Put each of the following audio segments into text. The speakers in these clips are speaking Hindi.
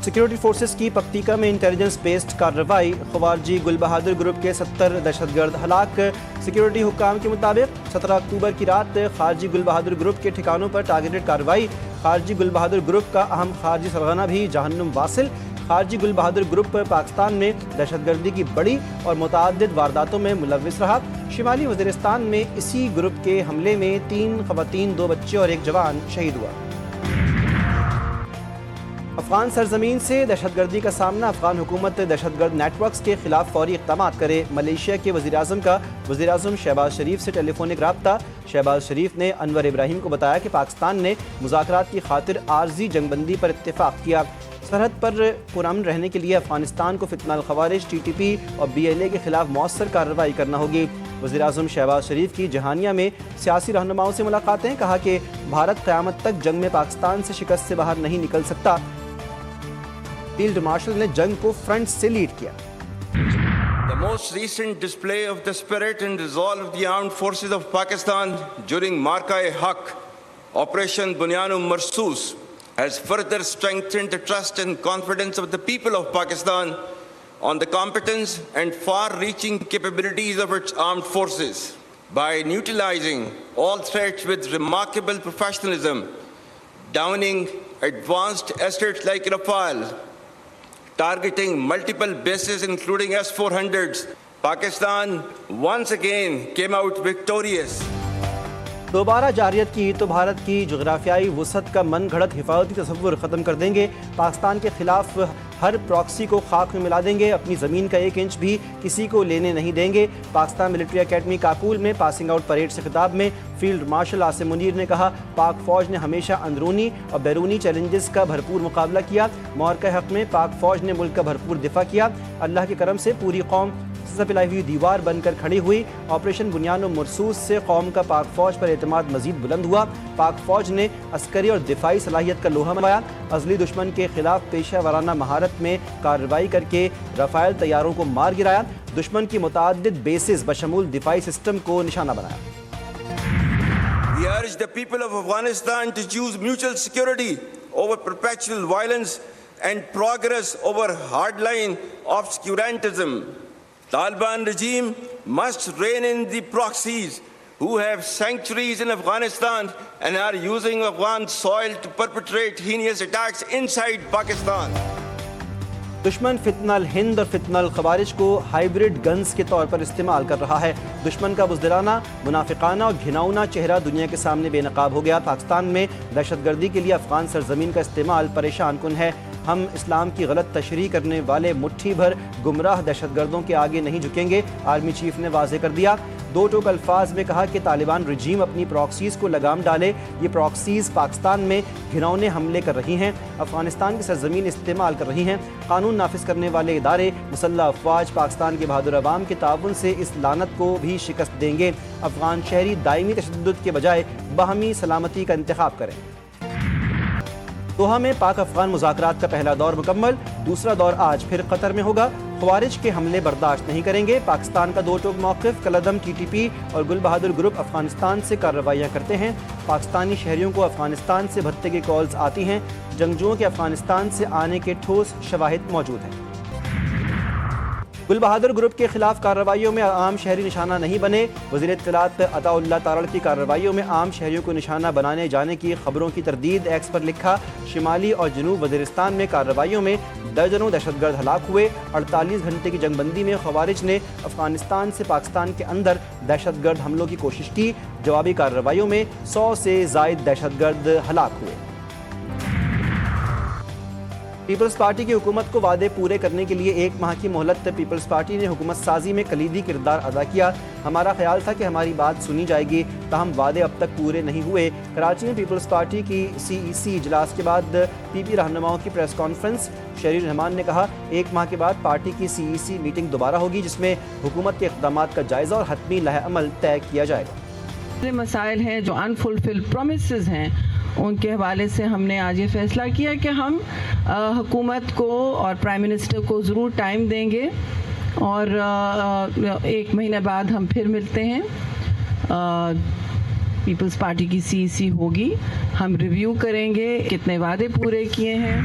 सिक्योरिटी फोर्सेस की पक्तिका में इंटेलिजेंस बेस्ड कार्रवाई, खवारजी गुल बहादुर ग्रुप के 70 दहशतगर्द हलाक। सिक्योरिटी हुक्काम के मुताबिक 17 अक्टूबर की रात खारजी गुल बहादुर ग्रुप के ठिकानों पर टारगेटेड कार्रवाई। खारजी गुल बहादुर ग्रुप का अहम खारजी सरगना भी जहन्नुम वासिल। खारजी गुल बहादुर ग्रुप पाकिस्तान में दहशतगर्दी की बड़ी और मुतअद्दिद वारदातों में मुलव्विस रहा। शिमाली वज़ीरिस्तान में इसी ग्रुप के हमले में 3 ख़वातीन, 2 बच्चे और 1 जवान शहीद हुआ। अफगान सरजमीन से दहशतगर्दी का सामना, अफगान हुकूमत दहशतगर्द नेटवर्क्स के खिलाफ फौरी इक़दामात करे। मलेशिया के वज़ीर-ए-आज़म का वज़ीर-ए-आज़म शहबाज शरीफ से टेलीफोनिक रब्ता। शहबाज शरीफ ने अनवर इब्राहिम को बताया कि पाकिस्तान ने मुज़ाकरात की खातिर आर्जी जंगबंदी पर इत्तेफाक किया। सरहद पर पुरअमन रहने के लिए अफगानिस्तान को फितनल खवारिज, TTP और BLA के खिलाफ मौसर कार्रवाई करना होगी। वज़ीर-ए-आज़म शहबाज शरीफ की जहानिया में सियासी रहनुमाओं से मुलाकातें। कहा कि भारत क़यामत तक जंग में पाकिस्तान से शिकस्त से बाहर नहीं निकल सकता। फील्ड मार्शल ने जंग को फ्रंट से लीड किया। The most recent display of the spirit and resolve of the armed forces of Pakistan during Marka-e-Haq, Operation Bunyan-e Marsus, has further strengthened the trust and confidence of the people of Pakistan on the competence and far-reaching capabilities of its armed forces. By neutralizing all threats with remarkable professionalism, downing advanced assets like Rafale, targeting multiple bases including S-400s, Pakistan once again came out victorious. दोबारा जारियत की तो भारत की जोग्राफियाई वसअत का मन घड़त हिफाजती तसव्वुर ख़त्म कर देंगे। पाकिस्तान के खिलाफ हर प्रॉक्सी को खाक में मिला देंगे। अपनी ज़मीन का 1 इंच भी किसी को लेने नहीं देंगे। पाकिस्तान मिलिट्री अकेडमी काबुल में पासिंग आउट परेड से खिताब में फील्ड मार्शल आसिम मुनीर ने कहा, पाक फ़ौज ने हमेशा अंदरूनी और बैरूनी चैलेंजेस का भरपूर मुकाबला किया। मौक़े हक़ में पाक फ़ौज ने मुल्क का भरपूर दिफा किया। अल्लाह के करम से पूरी कौम पिलाई हुई दीवार बनकर खड़ी हुई। ऑपरेशन बुनियान मरसूस से कौम का पाक फ़ौज पर एतमाद मजीद बुलंद हुआ। पाक फ़ौज ने अस्करी और दिफाई सलाहियत का लोहा मनवाया। अज़ली दुश्मन के खिलाफ पेशा वाराना महारत में कार्रवाई करके रफ़ाइल तैयारों को मार गिराया। दुश्मन की मुतअद्दिद बेसिस बशमूल दिफाई सिस्टम को निशाना बनाया। We urge the people of Afghanistan to choose mutual security over perpetual violence and progress over hardline obscurantism. Taliban regime must rein in the proxies who have sanctuaries in Afghanistan and are using Afghan soil to perpetrate heinous attacks inside Pakistan. दुश्मन फितनल हिंद और फितनल खवारिज को हाइब्रिड गन्स के तौर पर इस्तेमाल कर रहा है। दुश्मन का बुज़दिलाना, मुनाफिकाना और घिनौना चेहरा दुनिया के सामने बेनकाब हो गया। पाकिस्तान में दहशतगर्दी के लिए अफगान सरजमीन का इस्तेमाल परेशान कुन है। हम इस्लाम की गलत तशरीह करने वाले मुट्ठी भर गुमराह दहशतगर्दों के आगे नहीं झुकेंगे, आर्मी चीफ ने वाज़े कर दिया। 2 टोक अल्फाज में कहा कि तालिबान रजीम अपनी प्रॉक्सीज़ को लगाम डाले। ये प्रॉक्सीज़ पाकिस्तान में घिनौने हमले कर रही हैं, अफगानिस्तान की सरजमीन इस्तेमाल कर रही हैं। कानून नाफिज करने वाले इदारे, मुसल्लह अफवाज पाकिस्तान के बहादुर अवाम के ताउन से इस लानत को भी शिकस्त देंगे। अफगान शहरी दायमी तशद्दुद के बजाय बाहमी सलामती का इंतखाब करें। दोहा में पाक अफगान मुज़ाकरात का पहला दौर मुकम्मल, दूसरा दौर आज फिर कतर में होगा। खवारिज के हमले बर्दाश्त नहीं करेंगे। पाकिस्तान का 2 टोक मौक़िफ़, कलअदम TTP और गुल बहादुर ग्रुप अफगानिस्तान से कार्रवाइयाँ करते हैं। पाकिस्तानी शहरियों को अफगानिस्तान से भत्ते की कॉल्स आती हैं। जंगजुओं के अफगानिस्तान से आने के ठोस शवाहिद मौजूद हैं। गुल बहादुर ग्रुप के खिलाफ कार्रवाइयों में आम शहरी निशाना नहीं बने। वज़ीर इत्तलात अताउल्लाह तारड़ की कार्रवाइयों में आम शहरियों को निशाना बनाने जाने की खबरों की तरदीद एक्स पर लिखा। शिमाली और जनूब वज़ीरिस्तान में कार्रवाइयों में दर्जनों दहशतगर्द हलाक हुए। 48 घंटे की जंगबंदी में खवारिज ने अफगानिस्तान से पाकिस्तान के अंदर दहशतगर्द हमलों की कोशिश की। जवाबी कार्रवाइयों में 100 से ज़ायद दहशतगर्द हलाक हुए। पीपल्स पार्टी की हुकूमत को वादे पूरे करने के लिए 1 माह की मोहलत। पीपल्स पार्टी ने हुकूमत साजी में कलीदी किरदार अदा किया। हमारा ख्याल था कि हमारी बात सुनी जाएगी, ताहम वादे अब तक पूरे नहीं हुए। कराची में पीपल्स पार्टी की CEC इजलास के बाद PP रहनुमाओं की प्रेस कॉन्फ्रेंस। शरीर रहमान ने कहा, 1 माह के बाद पार्टी की CEC मीटिंग दोबारा होगी, जिसमें हुकूमत के इक़दामात का जायज़ा और हतमी लह अमल तय किया जाएगा। मसाइल हैं जो अनफुलफिल्ड प्रोमिसेस हैं, उनके हवाले से हमने आज ये फैसला किया कि हम हुकूमत को और प्राइम मिनिस्टर को ज़रूर टाइम देंगे और 1 महीने बाद हम फिर मिलते हैं। पीपल्स पार्टी की CEC होगी, हम रिव्यू करेंगे कितने वादे पूरे किए हैं।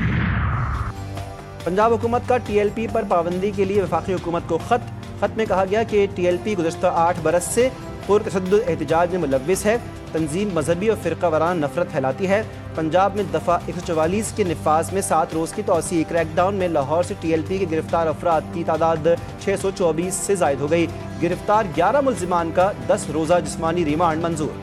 पंजाब हुकूमत का TLP पर पाबंदी के लिए वफाकी हुकूमत को खत में कहा गया कि TLP गुज़श्ता 8 बरस से पुरतशद्दुद एहतजाज में मुलव्विस है, तंजीम मजहबी और फ़िरका वारान नफरत फैलाती है। पंजाब में दफ़ा 144 के नफाज में 7 रोज़ की तोसी। क्रैकडाउन में लाहौर से TLP के गिरफ्तार अफराद की तादाद 624 से ज़ायद हो गई। गिरफ्तार 11 मुल्ज़िमान का 10 रोज़ा जिस्मानी रिमांड मंजूर।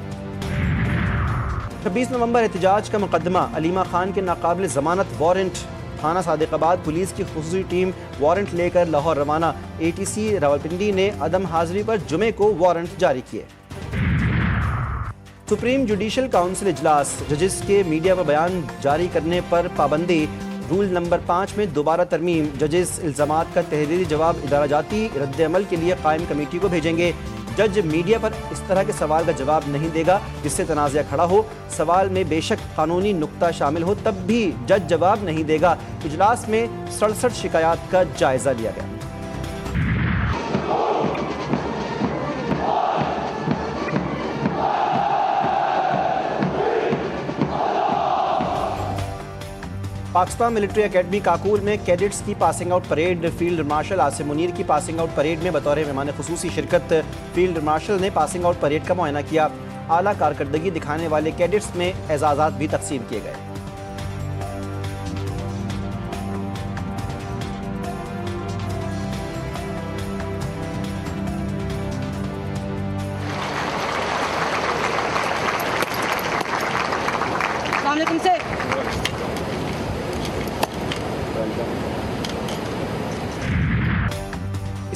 26 नवंबर एहतजाज का मुकदमा, अलीमा खान के नाकाबिल ज़मानत वारंट। थाना सादिकाबाद पुलिस की खुसूसी टीम वारंट लेकर लाहौर रवाना। ATC रावलपिंडी ने अदम हाजिरी पर जुमे को वारंट जारी किए। सुप्रीम जुडिशल काउंसिल इजलास, जजेस के मीडिया पर बयान जारी करने पर पाबंदी। रूल नंबर 5 में दोबारा तरमीम। जजेस इल्ज़ामात का तहरीरी जवाब इदारा जाती रद्द-ए-अमल के लिए कायम कमेटी को भेजेंगे। जज मीडिया पर इस तरह के सवाल का जवाब नहीं देगा जिससे तनाज़ा खड़ा हो। सवाल में बेशक कानूनी नुक्ता शामिल हो तब भी जज जवाब नहीं देगा। इजलास में 67 शिकायत का जायजा लिया गया। पाकिस्तान मिलिट्री एकेडमी काकूल में कैडेट्स की passing out parade. Field marshal Asim Munir की पासिंग आउट परेड में बतौर मेहमान खुसूसी शिरकत। फील्ड मार्शल ने पासिंग आउट परेड का मुआयना किया। आला कारकर्दगी दिखाने वाले कैडेट्स में एजाज़ात भी तकसीम किए गए।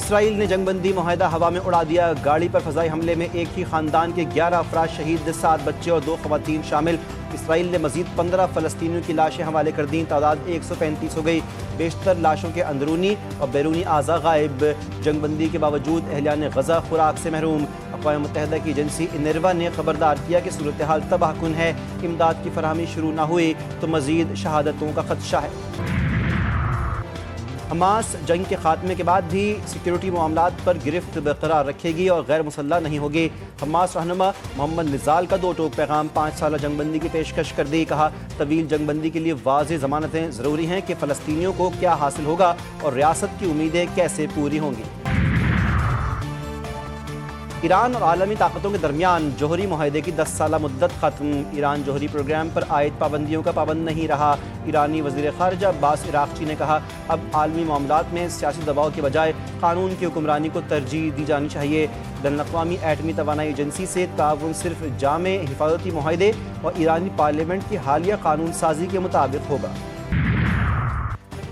इसराइल ने जंगबंदी मुआहदा हवा में उड़ा दिया। गाड़ी पर फजाई हमले में एक ही खानदान के 11 अफराद शहीद, 7 बच्चे और 2 खवातीन शामिल। इसराइल ने मजीद 15 फ़लस्तीनियों की लाशें हवाले कर दी। तादाद 135 हो गई। बेशतर लाशों के अंदरूनी और बैरूनी आज़ा गायब। जंगबंदी के बावजूद अहलियान गज़ा खुराक से महरूम। अक़वाम मुत्तहिदा की एजेंसी इनरवा ने खबरदार किया कि सूरत हाल तबाहकुन है। इमदाद की फरहमी शुरू न हुई तो मजीद शहादतों का खदशा है। हमास जंग के खात्मे के बाद भी सिक्योरिटी मामलात पर गिरफ्त बरकरार रखेगी और गैर मुसल्लह नहीं होगी। हमास रहनुमा मोहम्मद निज़ाल का 2 टोक पैगाम। 5 साल जंगबंदी की पेशकश कर दी। कहा तवील जंगबंदी के लिए वाज़ेह ज़मानतें ज़रूरी हैं कि फ़लस्तीनियों को क्या हासिल होगा और रियासत की उम्मीदें कैसे पूरी होंगी। ईरान और आलमी ताकतों के दरमियान जौहरी मुआहदे की 10 साला मुद्दत खत्म। ईरान जौहरी प्रोग्राम पर आयद पाबंदियों का पाबंद नहीं रहा। ईरानी वज़ीर ख़ारिजा अब्बास इराक़ची ने कहा अब आलमी मामलात में सियासी दबाव के बजाय कानून की हुक्मरानी को तरजीह दी जानी चाहिए। बैनुल-अक़वामी एटमी तवानाई एजेंसी से ताउन सिर्फ जामे हिफाजती मुआहदे और ईरानी पार्लियामेंट की हालिया कानून साजी के मुताबिक होगा।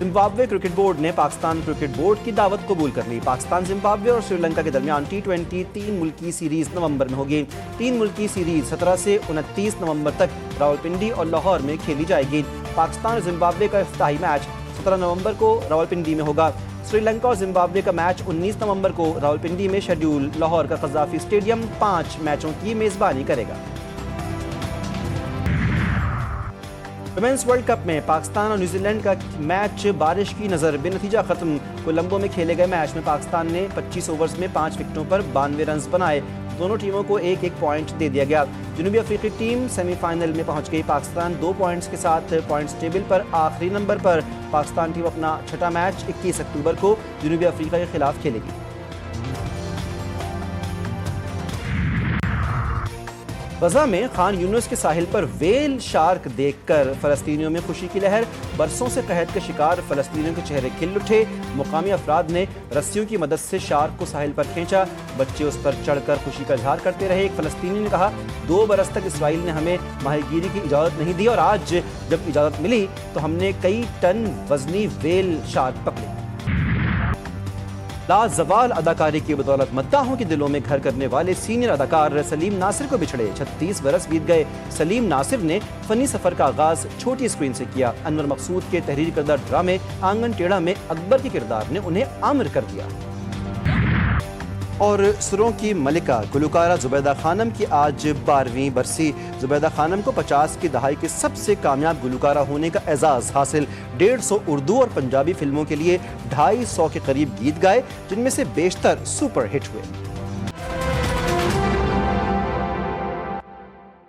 जिम्बाब्वे क्रिकेट बोर्ड ने पाकिस्तान क्रिकेट बोर्ड की दावत कबूल कर ली। पाकिस्तान जिम्बाब्वे और श्रीलंका के दरमियान T20 3 मुल्की सीरीज नवंबर में होगी। 3 मुल्की सीरीज 17 से 29 नवंबर तक रावलपिंडी और लाहौर में खेली जाएगी। पाकिस्तान और जिम्बाब्वे का इफ्तिताही मैच 17 नवंबर को रावलपिंडी में होगा। श्रीलंका और जिम्बाब्वे का मैच 19 नवंबर को रावलपिंडी में शेड्यूल। लाहौर का कज़ाफ़ी स्टेडियम 5 मैचों की मेज़बानी करेगा। वुमेन्स वर्ल्ड कप में पाकिस्तान और न्यूजीलैंड का मैच बारिश की नज़र बेनतीजा ख़त्म। कोलंबो में खेले गए मैच में पाकिस्तान ने 25 ओवर्स में 5 विकेटों पर 92 रन बनाए। दोनों टीमों को 1-1 पॉइंट दे दिया गया। जनूबी अफ्रीकी टीम सेमीफाइनल में पहुंच गई। पाकिस्तान 2 पॉइंट्स के साथ पॉइंट्स टेबल पर आखिरी नंबर पर। पाकिस्तान टीम अपना छठा मैच 21 अक्टूबर को जनूबी अफ्रीका के खिलाफ खेलेगी। गजा में खान यूनुस के साहिल पर वेल शार्क देखकर फ़लस्तीनियों में खुशी की लहर। बरसों से कहत के शिकार फ़लस्तीनियों के चेहरे खिल उठे। मुकामी अफराद ने रस्सियों की मदद से शार्क को साहिल पर खींचा। बच्चे उस पर चढ़कर खुशी का इजहार करते रहे। एक फ़लस्तीनी ने कहा 2 बरस तक इसराइल ने हमें माहीगीरी की इजाज़त नहीं दी और आज जब इजाज़त मिली तो हमने कई टन वजनी वेल शार्क पकड़े। लाजवाल अदाकारी की बदौलत मद्दाहों के दिलों में घर करने वाले सीनियर अदाकार सलीम नासिर को बिछड़े 36 बरस बीत गए। सलीम नासिर ने फनी सफर का आगाज छोटी स्क्रीन से किया। अनवर मकसूद के तहरीर करदा ड्रामे आंगन टेढ़ा में अकबर के किरदार ने उन्हें आमिर कर दिया। और सुरों की मलिका गुलकारा जुबैदा खानम की आज 12वीं बरसी। जुबैदा खानम को 50 की दहाई के सबसे कामयाब गुलकारा होने का एजाज़ हासिल। 150 उर्दू और पंजाबी फिल्मों के लिए 250 के करीब गीत गाए जिनमें से बेशतर सुपर हिट हुए।